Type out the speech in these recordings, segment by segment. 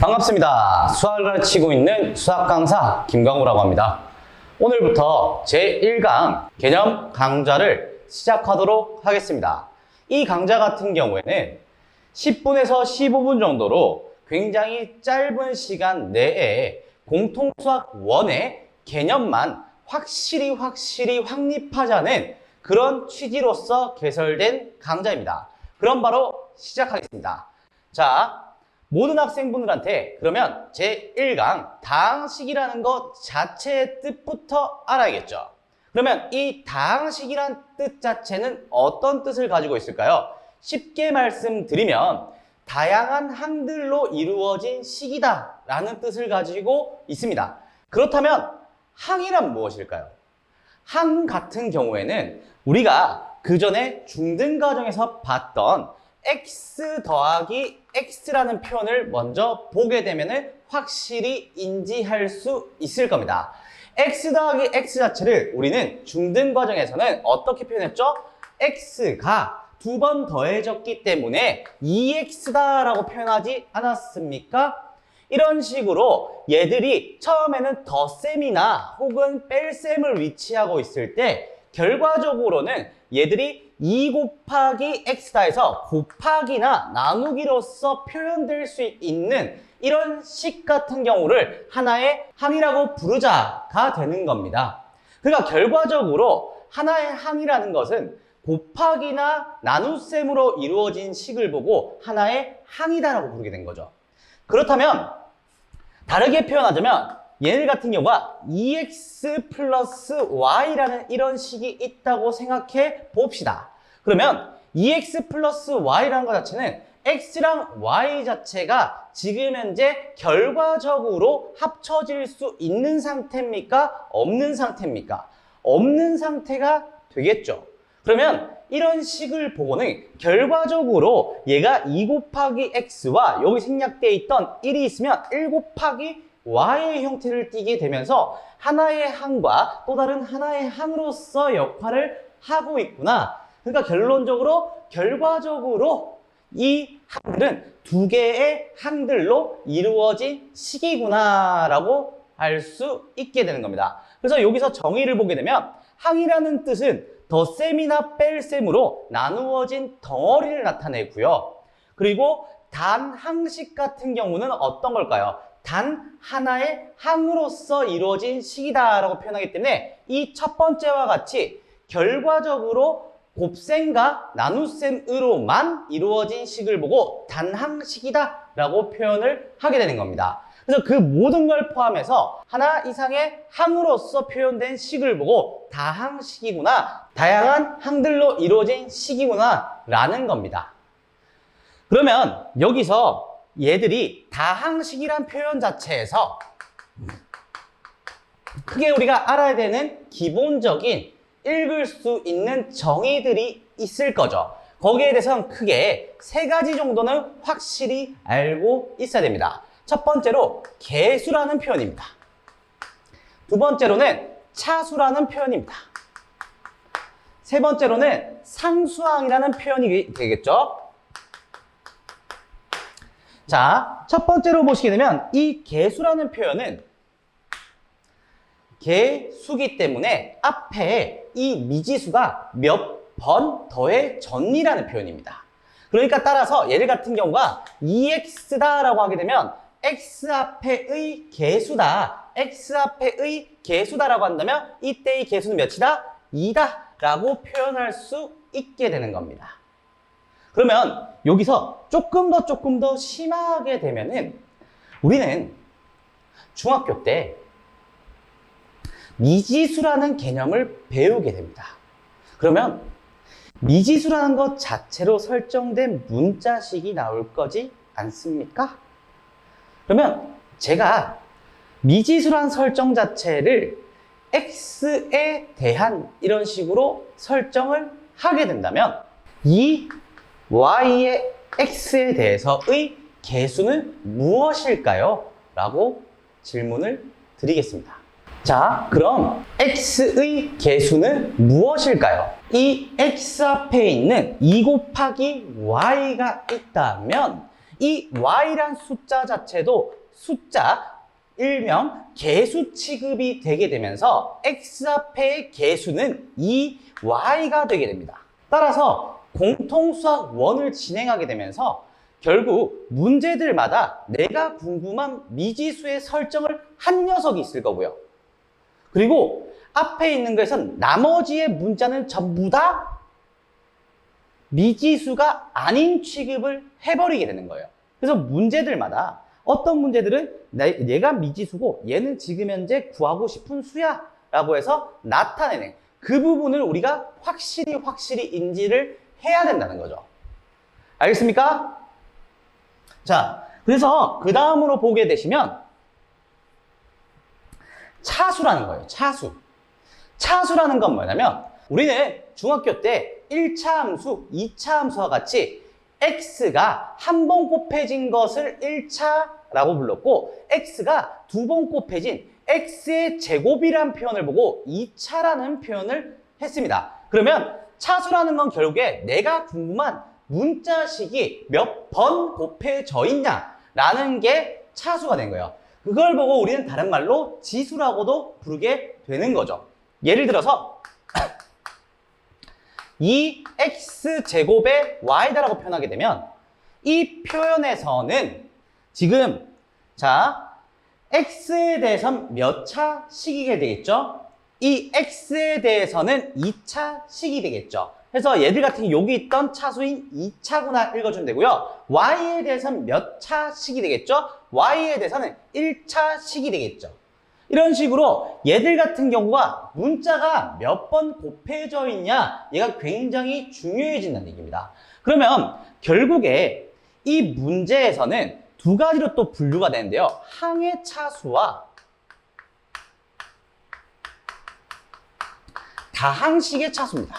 반갑습니다. 수학을 가르치고 있는 수학 강사 김광우라고 합니다. 오늘부터 제1강 개념 강좌를 시작하도록 하겠습니다. 이 강좌 같은 경우에는 10분에서 15분 정도로 굉장히 짧은 시간 내에 공통수학 1의 개념만 확실히 확립하자는 그런 취지로서 개설된 강좌입니다. 그럼 바로 시작하겠습니다. 자, 모든 학생분들한테 그러면 제1강 다항식이라는 것 자체의 뜻부터 알아야겠죠. 그러면 이 다항식이란 뜻 자체는 어떤 뜻을 가지고 있을까요? 쉽게 말씀드리면 다양한 항들로 이루어진 식이다 라는 뜻을 가지고 있습니다. 그렇다면 항이란 무엇일까요? 항 같은 경우에는 우리가 그 전에 중등과정에서 봤던 x 더하기 x라는 표현을 먼저 보게 되면 확실히 인지할 수 있을 겁니다. x 더하기 x 자체를 우리는 중등과정에서는 어떻게 표현했죠? x가 두 번 더해졌기 때문에 2x다 라고 표현하지 않았습니까? 이런 식으로 얘들이 처음에는 덧셈이나 혹은 뺄셈을 위치하고 있을 때 결과적으로는 얘들이 2 곱하기 x다 해서 곱하기나 나누기로서 표현될 수 있는 이런 식 같은 경우를 하나의 항이라고 부르자가 되는 겁니다. 그러니까 결과적으로 하나의 항이라는 것은 곱하기나 나눗셈으로 이루어진 식을 보고 하나의 항이다라고 부르게 된 거죠. 그렇다면 다르게 표현하자면 얘네 같은 경우가 2x 플러스 y라는 이런 식이 있다고 생각해 봅시다. 그러면 2x 플러스 y라는 것 자체는 x랑 y 자체가 지금 현재 결과적으로 합쳐질 수 있는 상태입니까? 없는 상태입니까? 없는 상태가 되겠죠. 그러면 이런 식을 보고는 결과적으로 얘가 2 곱하기 x와 여기 생략되어 있던 1이 있으면 1 곱하기 y의 형태를 띠게 되면서 하나의 항과 또 다른 하나의 항으로서 역할을 하고 있구나. 그러니까 결과적으로 이 항들은 두 개의 항들로 이루어진 식이구나 라고 알 수 있게 되는 겁니다. 그래서 여기서 정의를 보게 되면 항이라는 뜻은 덧셈이나 뺄셈으로 나누어진 덩어리를 나타내고요. 그리고 단항식 같은 경우는 어떤 걸까요? 단 하나의 항으로서 이루어진 식이다라고 표현하기 때문에 이 첫 번째와 같이 결과적으로 곱셈과 나눗셈으로만 이루어진 식을 보고 단항식이다라고 표현을 하게 되는 겁니다. 그래서 그 모든 걸 포함해서 하나 이상의 항으로서 표현된 식을 보고 다항식이구나, 다양한 항들로 이루어진 식이구나 라는 겁니다. 그러면 여기서 얘들이 다항식이란 표현 자체에서 크게 우리가 알아야 되는 기본적인 읽을 수 있는 정의들이 있을 거죠. 거기에 대해서는 크게 3가지 정도는 확실히 알고 있어야 됩니다. 첫 번째로 개수라는 표현입니다. 두 번째로는 차수라는 표현입니다. 세 번째로는 상수항이라는 표현이 되겠죠. 자, 첫 번째로 보시게 되면 이 개수라는 표현은 개수기 때문에 앞에 이 미지수가 몇 번 더해졌니라는 표현입니다. 그러니까 따라서 얘를 같은 경우가 2x다 라고 하게 되면 x 앞에의 개수다, x 앞에의 개수다라고 한다면 이때의 개수는 몇이다? 2다 라고 표현할 수 있게 되는 겁니다. 그러면 여기서 조금 더 심하게 되면은 우리는 중학교 때 미지수라는 개념을 배우게 됩니다. 그러면 미지수라는 것 자체로 설정된 문자식이 나올 거지 않습니까? 그러면 제가 미지수란 설정 자체를 x에 대한 이런 식으로 설정을 하게 된다면 이 y의 x에 대해서의 개수는 무엇일까요? 라고 질문을 드리겠습니다. 자, 그럼 x의 개수는 무엇일까요? 이 x 앞에 있는 2 곱하기 y가 있다면 이 y란 숫자 자체도 숫자, 일명 개수 취급이 되게 되면서 x 앞의 개수는 이 y가 되게 됩니다. 따라서 공통수학 1을 진행하게 되면서 결국 문제들마다 내가 궁금한 미지수의 설정을 한 녀석이 있을 거고요. 그리고 앞에 있는 것에선 나머지의 문자는 전부 다 미지수가 아닌 취급을 해버리게 되는 거예요. 그래서 문제들마다 어떤 문제들은 얘가 미지수고 얘는 지금 현재 구하고 싶은 수야 라고 해서 나타내는 그 부분을 우리가 확실히 인지를 해야 된다는 거죠. 알겠습니까? 자, 그래서 그 다음으로 보게 되시면 차수라는 거예요. 차수. 차수라는 건 뭐냐면 우리는 중학교 때 1차 함수, 2차 함수와 같이 x가 한 번 곱해진 것을 1차라고 불렀고 x가 두 번 곱해진 x의 제곱이라는 표현을 보고 2차라는 표현을 했습니다. 그러면 차수라는 건 결국에 내가 궁금한 문자식이 몇 번 곱해져 있냐라는 게 차수가 된 거예요. 그걸 보고 우리는 다른 말로 지수라고도 부르게 되는 거죠. 예를 들어서 이 x제곱의 y다라고 표현하게 되면 이 표현에서는 지금 자 x에 대해서는 몇 차식이게 되겠죠? 이 x에 대해서는 2차식이 되겠죠. 그래서 얘들 같은 경우 여기 있던 차수인 2차구나 읽어주면 되고요. y에 대해서는 몇 차식이 되겠죠? y에 대해서는 1차식이 되겠죠. 이런 식으로 얘들 같은 경우가 문자가 몇 번 곱해져 있냐 얘가 굉장히 중요해진다는 얘기입니다. 그러면 결국에 이 문제에서는 두 가지로 또 분류가 되는데요. 항의 차수와 다항식의 차수입니다.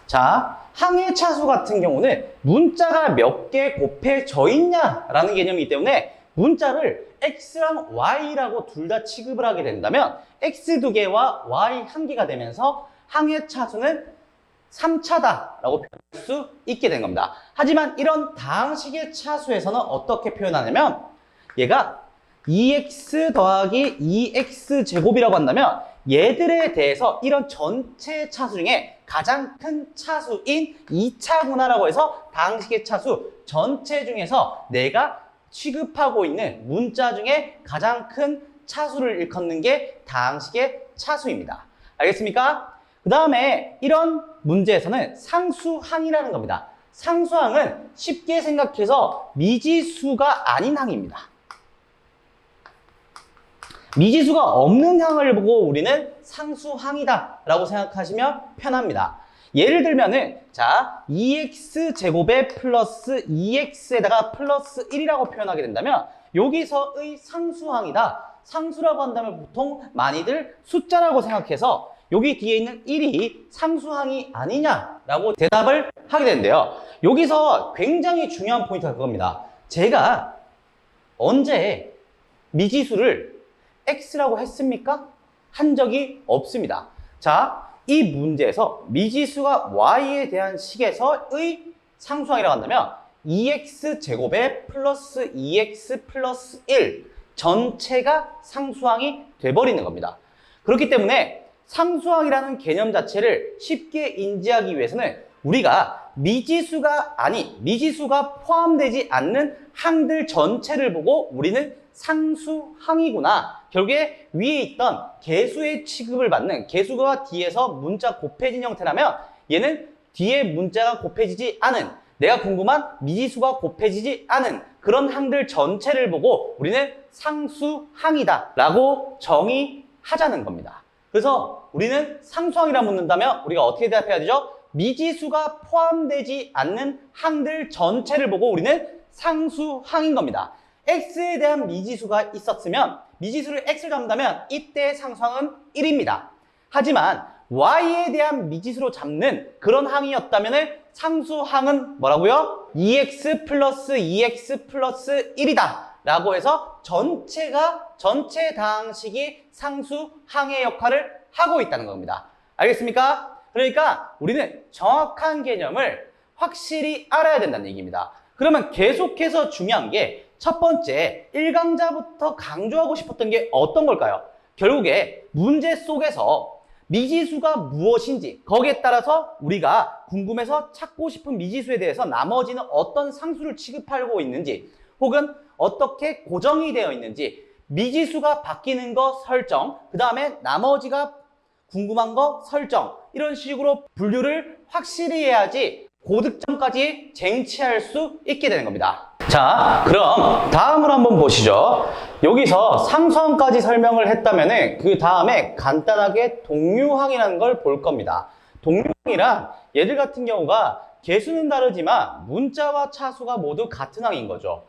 자, 항의 차수 같은 경우는 문자가 몇 개 곱해져 있냐라는 개념이기 때문에 문자를 x랑 y라고 둘 다 취급을 하게 된다면 x 2개와 y 1개가 되면서 항의 차수는 3차다라고 표현할 수 있게 된 겁니다. 하지만 이런 다항식의 차수에서는 어떻게 표현하냐면 얘가 2x 더하기 2x 제곱이라고 한다면 얘들에 대해서 이런 전체 차수 중에 가장 큰 차수인 2차구나라고 해서 다항식의 차수 전체 중에서 내가 취급하고 있는 문자 중에 가장 큰 차수를 일컫는 게 다항식의 차수입니다. 알겠습니까? 그 다음에 이런 문제에서는 상수항이라는 겁니다. 상수항은 쉽게 생각해서 미지수가 아닌 항입니다. 미지수가 없는 항을 보고 우리는 상수항이다 라고 생각하시면 편합니다. 예를 들면은 자 2x제곱에 플러스 2x에다가 플러스 1이라고 표현하게 된다면 여기서의 상수항이다. 상수라고 한다면 보통 많이들 숫자라고 생각해서 여기 뒤에 있는 1이 상수항이 아니냐라고 대답을 하게 되는데요. 여기서 굉장히 중요한 포인트가 그겁니다. 제가 언제 미지수를 x라고 했습니까? 한 적이 없습니다. 자, 이 문제에서 미지수가 y에 대한 식에서의 상수항이라고 한다면 2x제곱에 플러스 2x 플러스 1 전체가 상수항이 돼버리는 겁니다. 그렇기 때문에 상수항이라는 개념 자체를 쉽게 인지하기 위해서는 우리가 미지수가 포함되지 않는 항들 전체를 보고 우리는 상수항이구나. 결국에 위에 있던 개수의 취급을 받는 개수가 뒤에서 문자 곱해진 형태라면 얘는 뒤에 문자가 곱해지지 않은 내가 궁금한 미지수가 곱해지지 않은 그런 항들 전체를 보고 우리는 상수항이다 라고 정의하자는 겁니다. 그래서 우리는 상수항이라 묻는다면 우리가 어떻게 대답해야 되죠? 미지수가 포함되지 않는 항들 전체를 보고 우리는 상수항인 겁니다. x에 대한 미지수가 있었으면 미지수를 x를 잡는다면 이때 상수항은 1입니다. 하지만 y에 대한 미지수로 잡는 그런 항이었다면 상수항은 뭐라고요? 2x 플러스 2x 플러스 1이다 라고 해서 전체 다항식이 상수항의 역할을 하고 있다는 겁니다. 알겠습니까? 그러니까 우리는 정확한 개념을 확실히 알아야 된다는 얘기입니다. 그러면 계속해서 중요한 게 첫 번째 1강자부터 강조하고 싶었던 게 어떤 걸까요? 결국에 문제 속에서 미지수가 무엇인지 거기에 따라서 우리가 궁금해서 찾고 싶은 미지수에 대해서 나머지는 어떤 상수를 취급하고 있는지 혹은 어떻게 고정이 되어 있는지 미지수가 바뀌는 거 설정, 그 다음에 나머지가 궁금한 거 설정, 이런 식으로 분류를 확실히 해야지 고득점까지 쟁취할 수 있게 되는 겁니다. 자, 그럼 다음을 한번 보시죠. 여기서 상수항까지 설명을 했다면 그 다음에 간단하게 동류항이라는 걸 볼 겁니다. 동류항이란 얘들 같은 경우가 개수는 다르지만 문자와 차수가 모두 같은 항인 거죠.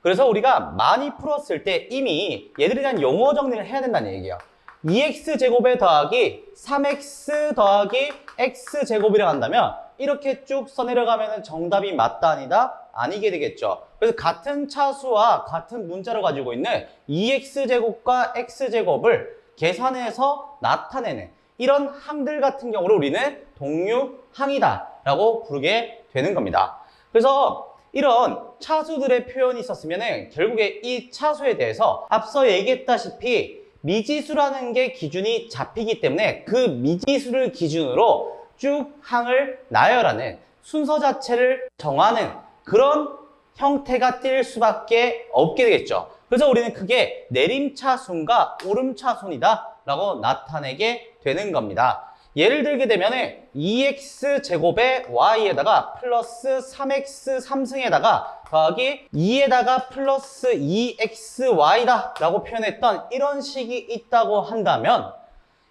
그래서 우리가 많이 풀었을 때 이미 얘들에 대한 용어 정리를 해야 된다는 얘기예요. 2x제곱에 더하기 3x 더하기 x제곱이라고 한다면 이렇게 쭉 써내려가면 정답이 맞다 아니다? 아니게 되겠죠. 그래서 같은 차수와 같은 문자를 가지고 있는 2x제곱과 x제곱을 계산해서 나타내는 이런 항들 같은 경우를 우리는 동류항이다 라고 부르게 되는 겁니다. 그래서 이런 차수들의 표현이 있었으면 결국에 이 차수에 대해서 앞서 얘기했다시피 미지수라는 게 기준이 잡히기 때문에 그 미지수를 기준으로 쭉 항을 나열하는 순서 자체를 정하는 그런 형태가 띌 수밖에 없게 되겠죠. 그래서 우리는 그게 내림차순과 오름차순이다 라고 나타내게 되는 겁니다. 예를 들게 되면 2x제곱에 y에다가 플러스 3x 3승에다가 더하기 2에다가 플러스 2xy다 라고 표현했던 이런 식이 있다고 한다면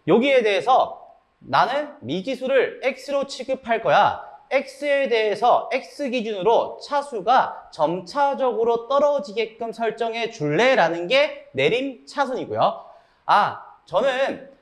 여기에 대해서 나는 미지수를 x로 취급할 거야. x에 대해서 x 기준으로 차수가 점차적으로 떨어지게끔 설정해 줄래? 라는 게 내림차순이고요. 저는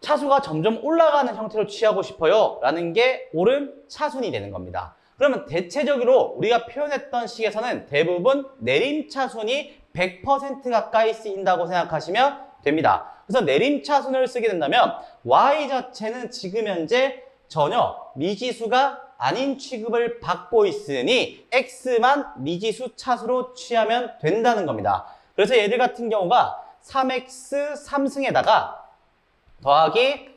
차수가 점점 올라가는 형태로 취하고 싶어요 라는 게 오름차순이 되는 겁니다. 그러면 대체적으로 우리가 표현했던 식에서는 대부분 내림차순이 100% 가까이 쓰인다고 생각하시면 됩니다. 그래서 내림차순을 쓰게 된다면 y 자체는 지금 현재 전혀 미지수가 아닌 취급을 받고 있으니 x만 미지수 차수로 취하면 된다는 겁니다. 그래서 얘들 같은 경우가 3x 3승에다가 더하기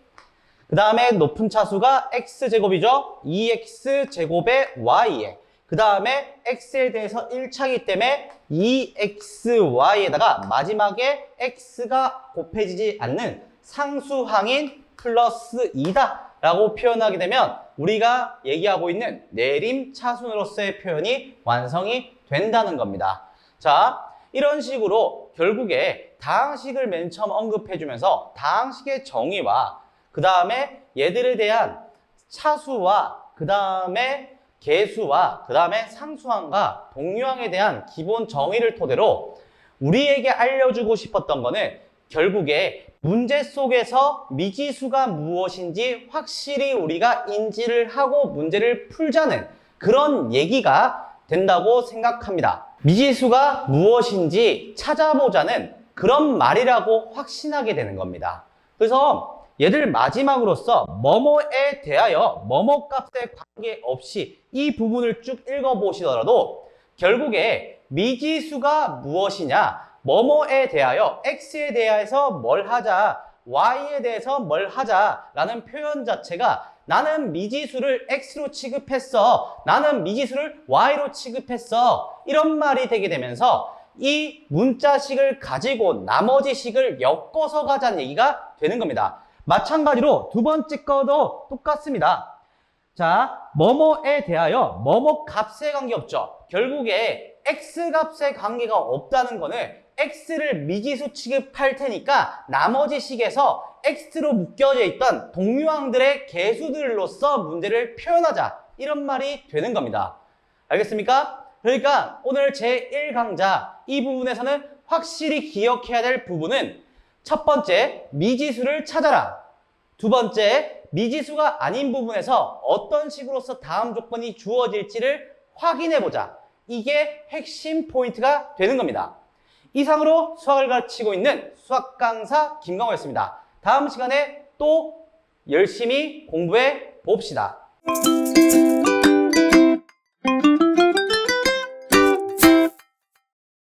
그 다음에 높은 차수가 x제곱이죠. 2x제곱의 y에 그 다음에 x에 대해서 1차이기 때문에 2xy에다가 마지막에 x가 곱해지지 않는 상수항인 플러스 2다 라고 표현하게 되면 우리가 얘기하고 있는 내림차순으로서의 표현이 완성이 된다는 겁니다. 자, 이런 식으로 결국에 다항식을 맨 처음 언급해주면서 다항식의 정의와 그 다음에 얘들에 대한 차수와 그 다음에 계수와 그 다음에 상수항과 동류항에 대한 기본 정의를 토대로 우리에게 알려주고 싶었던 거는 결국에 문제 속에서 미지수가 무엇인지 확실히 우리가 인지를 하고 문제를 풀자는 그런 얘기가 된다고 생각합니다. 미지수가 무엇인지 찾아보자는 그런 말이라고 확신하게 되는 겁니다. 그래서 얘들 마지막으로서 뭐뭐에 대하여 뭐뭐 값에 관계없이 이 부분을 쭉 읽어보시더라도 결국에 미지수가 무엇이냐, 뭐뭐에 대하여 x에 대해서 뭘 하자, y에 대해서 뭘 하자라는 표현 자체가 나는 미지수를 x로 취급했어, 나는 미지수를 y로 취급했어, 이런 말이 되게 되면서 이 문자식을 가지고 나머지 식을 엮어서 가자는 얘기가 되는 겁니다. 마찬가지로 두 번째 거도 똑같습니다. 자, 뭐뭐에 대하여 뭐뭐 값에 관계없죠. 결국에 x값에 관계가 없다는 거는 x를 미지수 취급할 테니까 나머지 식에서 x로 묶여져 있던 동류항들의 개수들로서 문제를 표현하자, 이런 말이 되는 겁니다. 알겠습니까? 그러니까 오늘 제1강좌 이 부분에서는 확실히 기억해야 될 부분은 첫 번째, 미지수를 찾아라. 두 번째, 미지수가 아닌 부분에서 어떤 식으로서 다음 조건이 주어질지를 확인해보자. 이게 핵심 포인트가 되는 겁니다. 이상으로 수학을 가르치고 있는 수학 강사 김강호였습니다. 다음 시간에 또 열심히 공부해 봅시다.